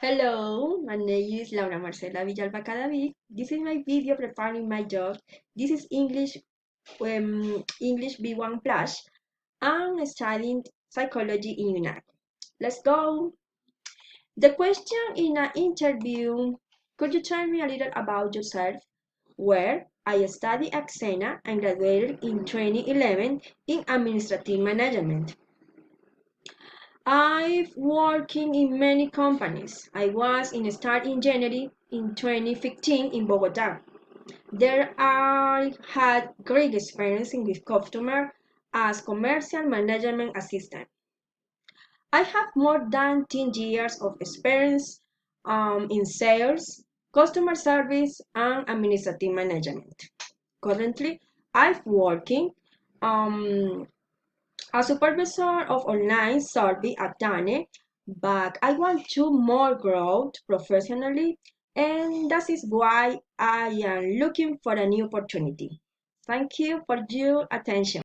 Hello, my name is Laura Marcela Villalba Cadavid. This is my video preparing my job. This is English B1 Plus. I'm studying psychology in UNIVERSIDad. Let's go. The question in an interview, could you tell me a little about yourself? Where I studied at Xena and graduated in 2011 in administrative management. I've working in many companies. I was in Start Engineering in 2015 in Bogota. There I had great experience with customer as commercial management assistant. I have more than 10 years of experience in sales, customer service, and administrative management. Currently, I'm working um, a supervisor of online survey at Dane, but I want to more growth professionally, and that is why I am looking for a new opportunity. Thank you for your attention.